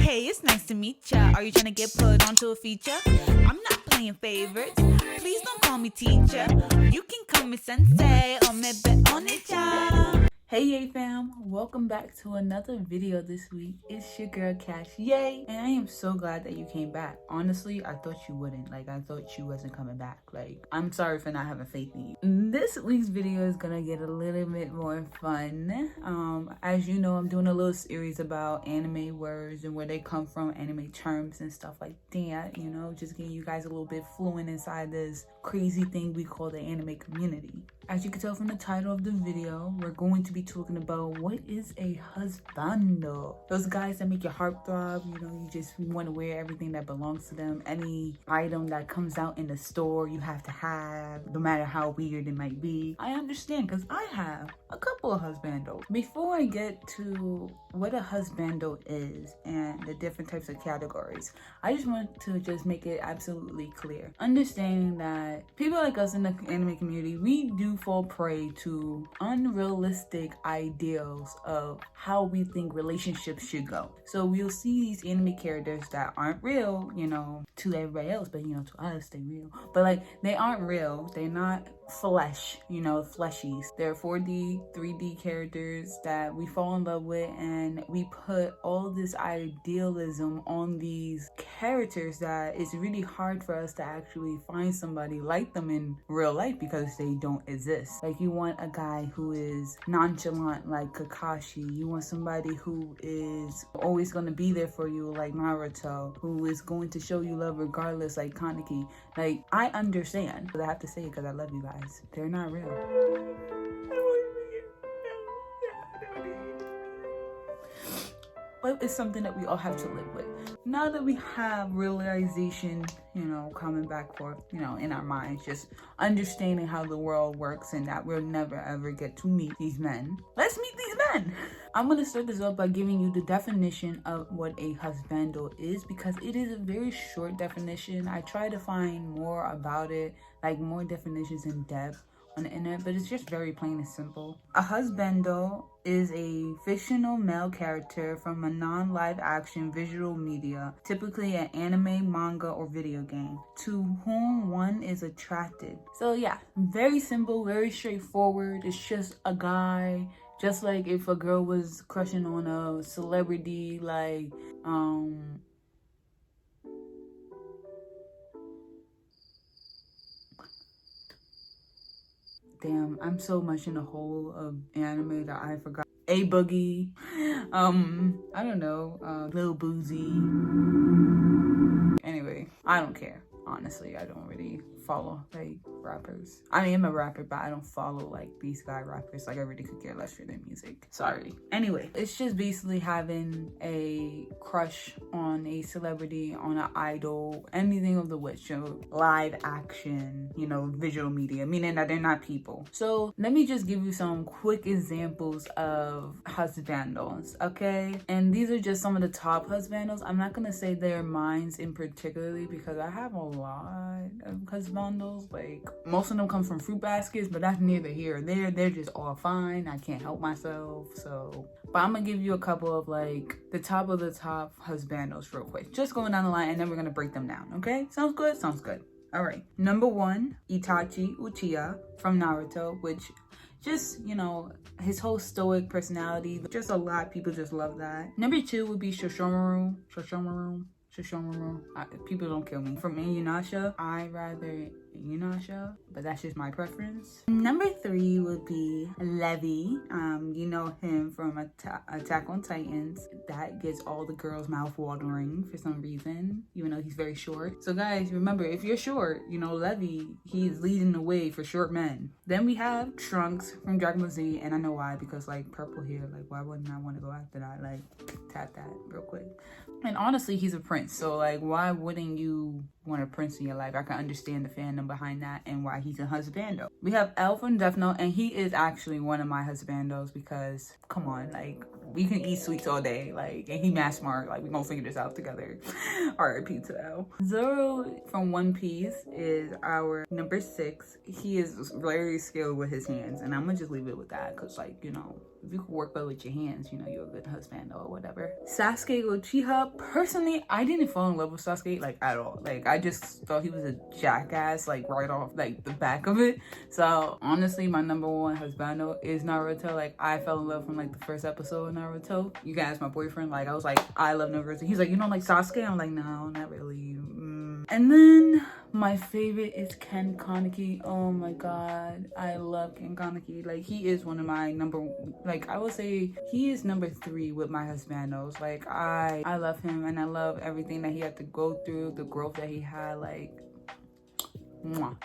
Hey, it's nice to meet ya. Are you trying to get put onto a feature? I'm not playing favorites. Please don't call me teacher. You can call me sensei or maybe onicha. Hey, yay fam, welcome back to another video this week. It's your girl Cashay, and I am so glad that you came back. Honestly, I thought you wouldn't. Like, I thought you wasn't coming back. Like, I'm sorry for not having faith in you. This week's video is gonna get a little bit more fun. As you know, I'm doing a little series about anime words and where they come from, anime terms and stuff like that. You know, just getting you guys a little bit fluent inside this crazy thing we call the anime community. As you can tell from the title of the video, we're going to be talking about what is a husbando. Those guys that make your heart throb, you know, you just want to wear everything that belongs to them. Any item that comes out in the store, you have to have, no matter how weird it might be. I understand, because I have a couple of husbandos. Before I get to what a husbando is and the different types of categories, I just want to make it absolutely clear. Understanding that people like us in the anime community, we do fall prey to unrealistic ideals of how we think relationships should go. So we'll see these anime characters that aren't real, you know, to everybody else, but you know, to us they real. But like, they aren't real. They're not flesh, you know, fleshies. They're 4D, 3D characters that we fall in love with, and we put all this idealism on these characters that it's really hard for us to actually find somebody like them in real life because they don't exist. Like, you want a guy who is nonchalant like Cashay. You want somebody who is always going to be there for you like Naruto, who is going to show you love regardless like Kaneki. Like, I understand, but I have to say it because I love you guys. They're not real. But it's something that we all have to live with. Now that we have realization, you know, coming back forth, you know, in our minds, just understanding how the world works and that we'll never ever get to meet these men. Let's meet these men. I'm going to start this off by giving you the definition of what a husbando is, because it is a very short definition. I try to find more about it, like more definitions in depth on the internet, but it's just very plain and simple. A husbando is a fictional male character from a non-live action visual media, typically an anime, manga, or video game, to whom one is attracted. So yeah, very simple, very straightforward. It's just a guy, just like if a girl was crushing on a celebrity like damn, I'm so much in the whole of anime that I forgot. A Boogie, I don't know, Lil Boozy. Anyway, I don't care. Honestly, I don't really follow like rappers. I mean, I'm a rapper, but I don't follow like these guy rappers. Like, I really could care less for their music. Sorry. Anyway, it's just basically having a crush on a celebrity, on an idol, anything of the which, you know, live action, you know, visual media, meaning that they're not people. So let me just give you some quick examples of husbandos, okay? And these are just some of the top husbandos. I'm not gonna say they're mine in particularly because I have a lot of husbandos. Like, most of them come from fruit baskets, but that's neither here or there. They're just all fine. I can't help myself. So, but I'm gonna give you a couple of like the top of the top husbandos real quick, just going down the line, and then we're gonna break them down. Okay, sounds good? Sounds good. All right, number one, Itachi Uchiha from Naruto, which just, you know, his whole stoic personality, just a lot. People just love that. Number two would be Shishomaru. People don't kill me. From Inuyasha, I rather Inuyasha, but that's just my preference. Number three would be Levi. You know him from Attack on Titans. That gets all the girls' mouth watering for some reason, even though he's very short. So guys, remember, if you're short, you know, Levi, he's leading the way for short men. Then we have Trunks from Dragon Ball Z, and I know why, because like purple hair, like why wouldn't I want to go after that? Like, tap that real quick. And honestly, he's a prince, so like why wouldn't you want a prince in your life? I can understand the fandom behind that and why he's a husbando. We have L from Death Note, and he is actually one of my husbandos because, come on, like, we can eat sweets all day, like, and he math smart, like, we gonna figure this out together. R.I.P. to L. Zoro from One Piece is our number 6. He is very skilled with his hands, and I'm gonna just leave it with that because, like, you know, if you could work well with your hands, you know, you're a good husband or whatever. Sasuke Uchiha, personally, I didn't fall in love with Sasuke, like, at all. Like, I just thought he was a jackass, like, right off, like, the back of it. So, honestly, my number one husbando is Naruto. Like, I fell in love from, like, the first episode of Naruto. You guys, my boyfriend, like, I was like, I love Naruto. He's like, you don't like Sasuke? I'm like, no, not really. And then my favorite is Ken Kaneki. Oh my god, I love Ken Kaneki. Like, he is one of my I would say he is number 3 with my husbandos. Like, I love him, and I love everything that he had to go through, the growth that he had. Like, mwah.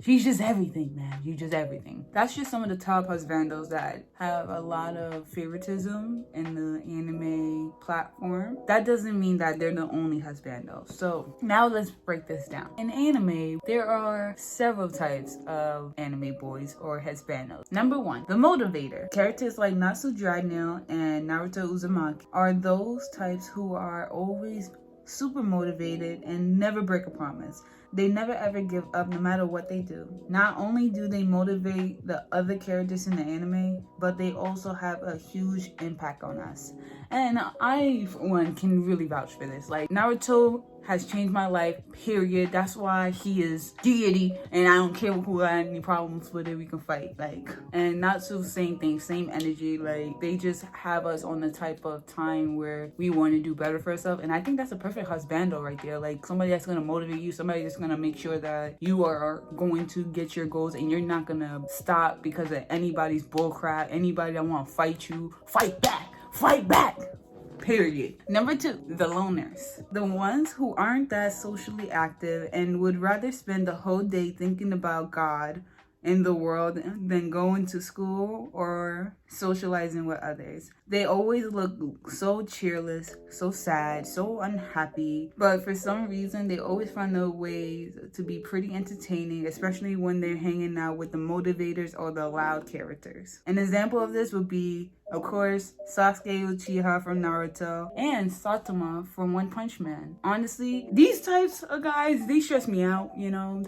He's just everything, man. You're just everything. That's just some of the top husbandos that have a lot of favoritism in the anime platform. That doesn't mean that they're the only husbandos. So now let's break this down. In anime, there are several types of anime boys or husbandos. Number 1, the motivator. Characters like Natsu Dragneel and Naruto Uzumaki are those types who are always super motivated and never break a promise. They never ever give up no matter what they do. Not only do they motivate the other characters in the anime, but they also have a huge impact on us. And I, for one, can really vouch for this. Like, Naruto has changed my life, period. That's why he is deity, and I don't care who had any problems with it, we can fight. Like, and Natsu, same thing, same energy. Like, they just have us on the type of time where we want to do better for ourselves, and I think that's a perfect husbando right there. Like, somebody that's going to motivate you, somebody that's going to make sure that you are going to get your goals, and you're not going to stop because of anybody's bullcrap, anybody that want to fight you. Fight back, period. Number 2, the loners. The ones who aren't that socially active and would rather spend the whole day thinking about God in the world than going to school or socializing with others. They always look so cheerless, so sad, so unhappy, but for some reason they always find their ways to be pretty entertaining, especially when they're hanging out with the motivators or the loud characters. An example of this would be, of course, Sasuke Uchiha from Naruto and Saitama from One Punch Man. Honestly, these types of guys, they stress me out, you know.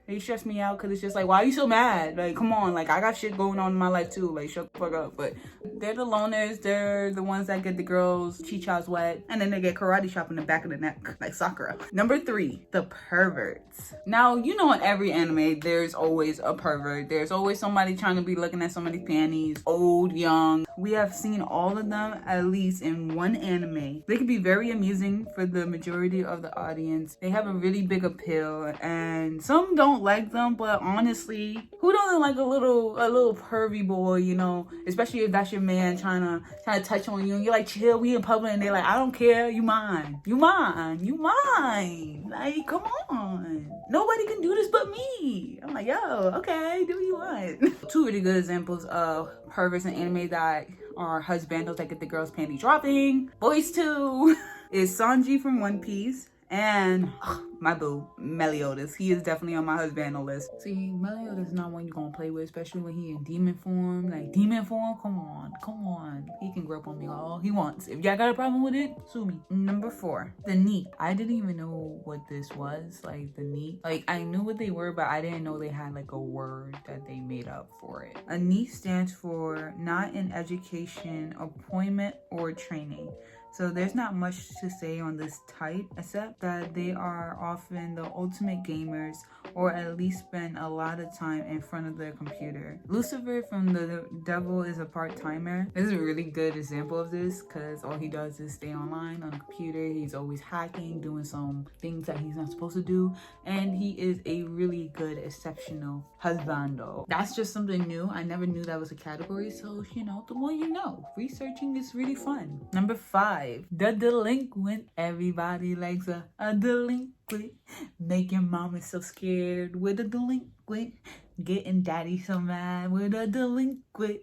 They stress me out because it's just like, why are you so mad? Like, come on, like, I got shit going on in my life too. Like, shut the fuck up. But they're the loners. They're the ones that get the girls' chichas wet, and then they get karate chop in the back of the neck, like Sakura. Number 3, the perverts. Now, you know, in every anime, there's always a pervert. There's always somebody trying to be looking at somebody's panties, old, young. We have seen all of them at least in one anime. They can be very amusing for the majority of the audience. They have a really big appeal, and some don't like them, but honestly, who doesn't like a little pervy boy, you know, especially if that's your man trying to touch on you and you're like, chill, we in public, and they're like, I don't care, you mine, like, come on, nobody can do this but me. I'm like, yo, okay, do what you want. 2 really good examples of perverts in anime that are husbandos that get the girls' panty dropping. Boys too is Sanji from One Piece, and my boo, Meliodas. He is definitely on my husbando list. See, Meliodas is not one you're gonna play with, especially when he in demon form. Like, demon form, come on. He can grow up on me all he wants. If y'all got a problem with it, sue me. Number 4, the NEET. I didn't even know what this was, like, the NEET. Like, I knew what they were, but I didn't know they had, like, a word that they made up for it. A NEET stands for Not in Education, Appointment, or Training. So there's not much to say on this type, except that they are often the ultimate gamers, or at least spend a lot of time in front of their computer. Lucifer from The Devil is a Part-Timer. This is a really good example of this, because all he does is stay online on a computer. He's always hacking, doing some things that he's not supposed to do, and he is a really good, exceptional husbando. That's just something new. I never knew that was a category, so, you know, the more you know. Researching is really fun. Number 5. The delinquent. Everybody likes a delinquent. Making mama so scared with a delinquent. Getting daddy so mad with a delinquent.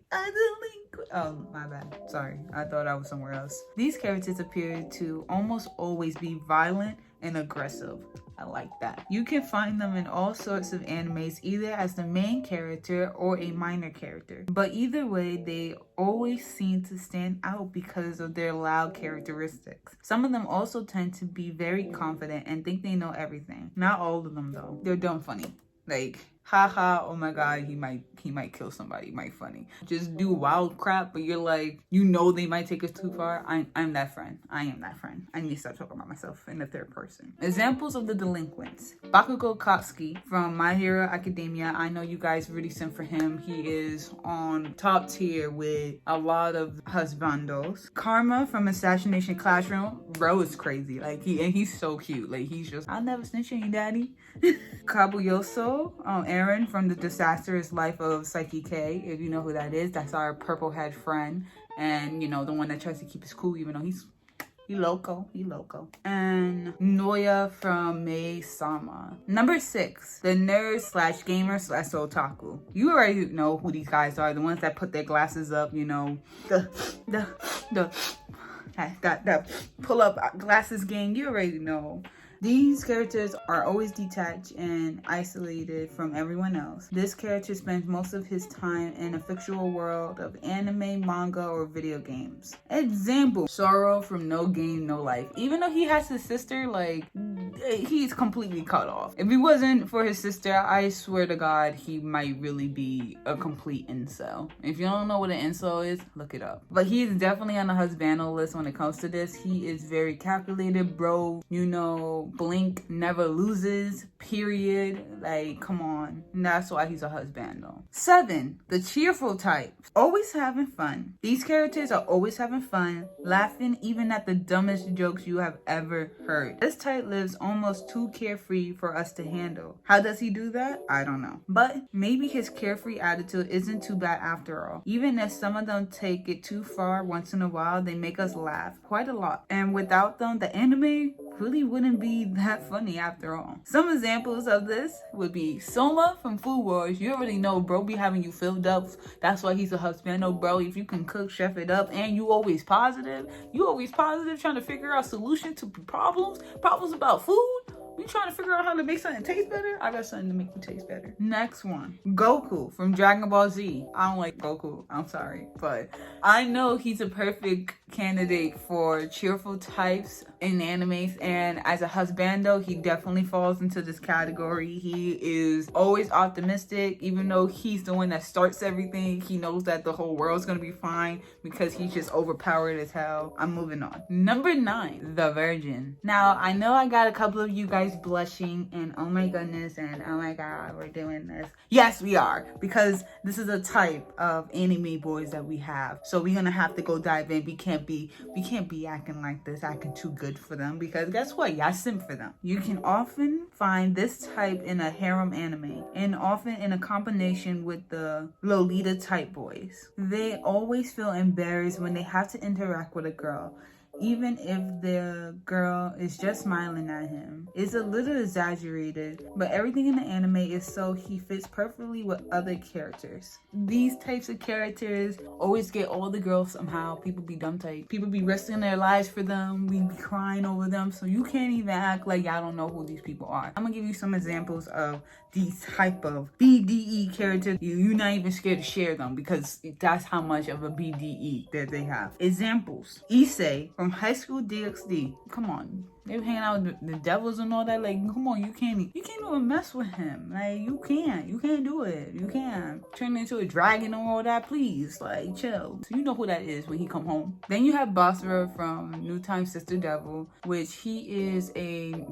Oh, my bad. Sorry. I thought I was somewhere else. These characters appear to almost always be violent and aggressive. I like that. You can find them in all sorts of animes, either as the main character or a minor character. But either way, they always seem to stand out because of their loud characteristics. Some of them also tend to be very confident and think they know everything. Not all of them, though. They're dumb funny. Like, haha, oh my god, he might kill somebody, might funny. Just do wild crap, but you're like, you know they might take us too far. I'm that friend. I am that friend. I need to start talking about myself in the third person. Examples of the delinquents. Bakugo Katsuki from My Hero Academia. I know you guys really sent for him. He is on top tier with a lot of husbandos. Karma from Assassination Classroom. Bro is crazy. Like he's so cute. Like he's just, I'll never snitch on you, daddy. Kabuyoso, Aaron from The Disastrous Life of Psyche K. If you know who that is, that's our purple head friend. And you know, the one that tries to keep his cool even though he loco. And Noya from Mei-sama. Number 6, the nerd slash gamer slash otaku. You already know who these guys are. The ones that put their glasses up, you know. The pull up glasses gang. You already know. These characters are always detached and isolated from everyone else. This character spends most of his time in a fictional world of anime, manga, or video games. Example, Sorrow from No Game, No Life. Even though he has his sister, like, he's completely cut off. If it wasn't for his sister, I swear to God, he might really be a complete incel. If you don't know what an incel is, look it up. But he is definitely on the husbando list when it comes to this. He is very calculated, bro. You know, blink, never loses, period. Like, come on. And that's why he's a husbando. 7, the cheerful type. Always having fun. These characters are always having fun, laughing even at the dumbest jokes you have ever heard. This type lives almost too carefree for us to handle. How does he do that? I don't know. But maybe his carefree attitude isn't too bad after all. Even if some of them take it too far once in a while, they make us laugh quite a lot. And without them, the anime really wouldn't be that funny after all. Some examples of this would be Soma from Food Wars. You already know bro be having you filled up. That's why he's a husbando, bro. If you can cook, chef it up, and you always positive trying to figure out solutions to problems about food. You trying to figure out how to make something taste better? I got something to make you taste better. Next one, Goku from Dragon Ball Z. I don't like Goku, I'm sorry, but I know he's a perfect candidate for cheerful types in animes, and as a husbando, he definitely falls into this category. He is always optimistic, even though he's the one that starts everything. He knows that the whole world's gonna be fine because he's just overpowered as hell. I'm moving on. Number 9, the Virgin. Now, I know I got a couple of you guys blushing and oh my goodness and oh my god, we're doing this. Yes, we are, because this is a type of anime boys that we have. So we're gonna have to go dive in. We can't be acting like this, acting too good for them, because guess what? Y'all simp for them. You can often find this type in a harem anime and often in a combination with the Lolita type boys. They always feel embarrassed when they have to interact with a girl, even if the girl is just smiling at him. It's a little exaggerated, but everything in the anime is so he fits perfectly with other characters. These types of characters always get all the girls somehow. People be dumb type. People be risking their lives for them. We be crying over them, so you can't even act like y'all don't know who these people are. I'm gonna give you some examples of these type of BDE characters. You're not even scared to share them because that's how much of a BDE that they have. Examples. Issei from High School DxD. Come on. They were hanging out with the devils and all that. Like, come on, you can't even mess with him. Like, you can't do it. You can't turn into a dragon and all that. Please, like, chill. So you know who that is when he come home. Then you have Basra from New Time Sister Devil, which he is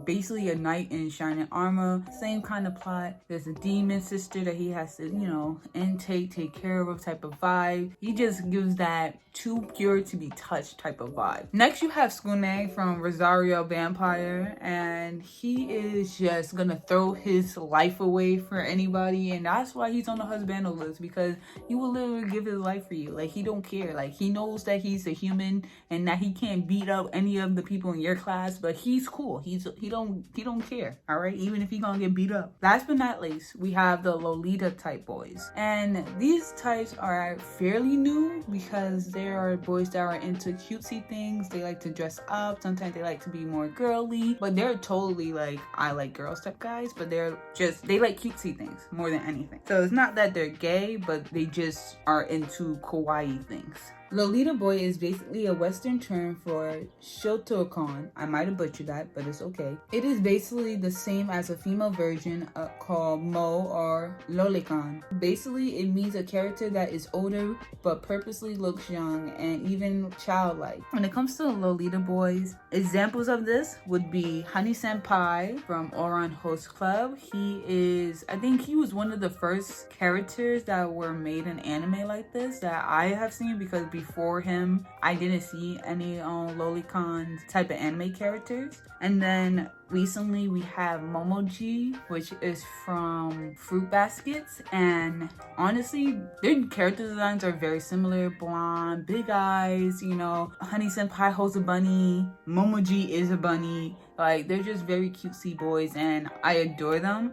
basically a knight in shining armor. Same kind of plot. There's a demon sister that he has to, you know, take care of type of vibe. He just gives that too pure to be touched type of vibe. Next, you have Skune from Rosario Vampire, and he is just gonna throw his life away for anybody, and that's why he's on the husbando list, because he will literally give his life for you. Like, he don't care. Like, he knows that he's a human and that he can't beat up any of the people in your class, but he's cool. He don't care. All right, even if he gonna get beat up. Last but not least, we have the Lolita type boys, and these types are fairly new because there are boys that are into cutesy things. They like to dress up. Sometimes they like to be more girly, but they're totally like, I like girls type guys, but they like cutesy things more than anything. So it's not that they're gay, but they just are into kawaii things. Lolita boy is basically a Western term for Shotokan. I might have butchered that, but it's okay. It is basically the same as a female version called Mo or Lolikan. Basically, it means a character that is older but purposely looks young and even childlike. When it comes to Lolita boys, examples of this would be Honey Senpai from Ouran Host Club. I think he was one of the first characters that were made in anime like this that I have seen, because before him I didn't see any Lolicon type of anime characters. And then recently we have Momoji, which is from Fruit Baskets, and honestly their character designs are very similar. Blonde, big eyes, you know. Honey Senpai holds a bunny, Momoji is a bunny. Like, they're just very cutesy boys and I adore them.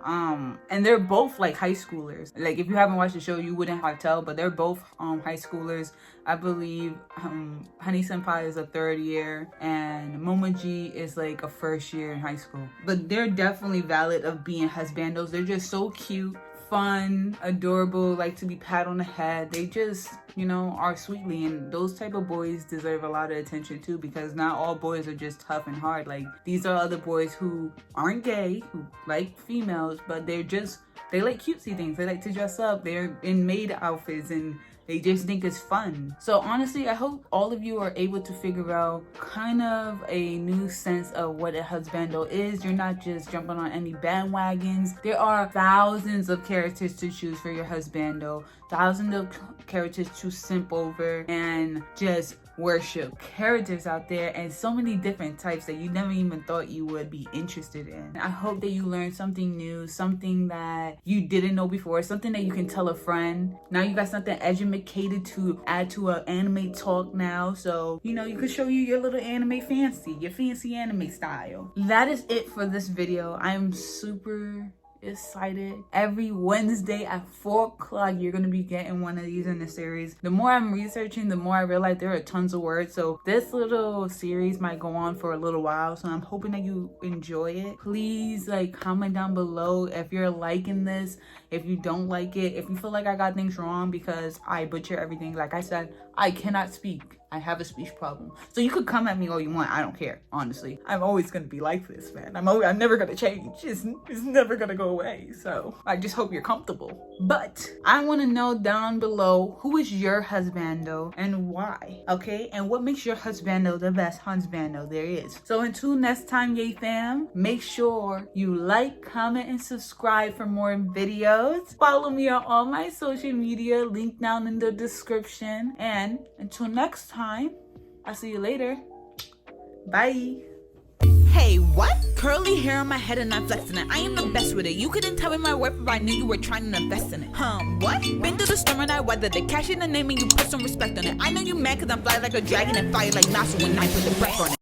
And they're both like high schoolers. Like, if you haven't watched the show, you wouldn't have tell, but they're both high schoolers. I believe Honey Senpai is a third year and Momoji is like a first year in high school. But they're definitely valid of being husbandos. They're just so cute, fun, adorable, like to be pat on the head. They just, you know, are sweetly, and those type of boys deserve a lot of attention too, because not all boys are just tough and hard. Like, these are other boys who aren't gay, who like females, but they like cutesy things. They like to dress up. They're in maid outfits and they just think it's fun. So honestly, I hope all of you are able to figure out kind of a new sense of what a husbando is. You're not just jumping on any bandwagons. There are thousands of characters to choose for your husbando, thousands of characters to simp over and just worship, characters out there, and so many different types that you never even thought you would be interested in. I hope that you learned something new, something that you didn't know before, something that you can tell a friend. Now you got something educated to add to an anime talk now, so you know you could show you your little anime fancy, your fancy anime style. That is it for this video. I'm super excited. Every Wednesday at 4 o'clock you're gonna be getting one of these in the series. The more I'm researching, the more I realize there are tons of words, so this little series might go on for a little while, so I'm hoping that you enjoy it. Please like comment down below if you're liking this, if you don't like it, if you feel like I got things wrong, because I butcher everything. Like I said, I cannot speak. I have a speech problem. So you could come at me all you want. I don't care, honestly. I'm always gonna be like this, man. I'm never gonna change. It's never gonna go away. So I just hope you're comfortable. But I wanna know down below, who is your husbando and why? Okay? And what makes your husbando the best husbando there is? So until next time, yay fam, make sure you like, comment, and subscribe for more videos. Follow me on all my social media, link down in the description. And until next time, I'll see you later. Bye. Hey, what? Curly hair on my head and I'm flexing it. I am the best with it. You couldn't tell me my worth if I knew you were trying to invest in it. What? Been through the storm and I weathered it. Cash in the name and you put some respect on it. I know you mad cause I'm fly like a dragon and fire like Nasu when I put the breath on it.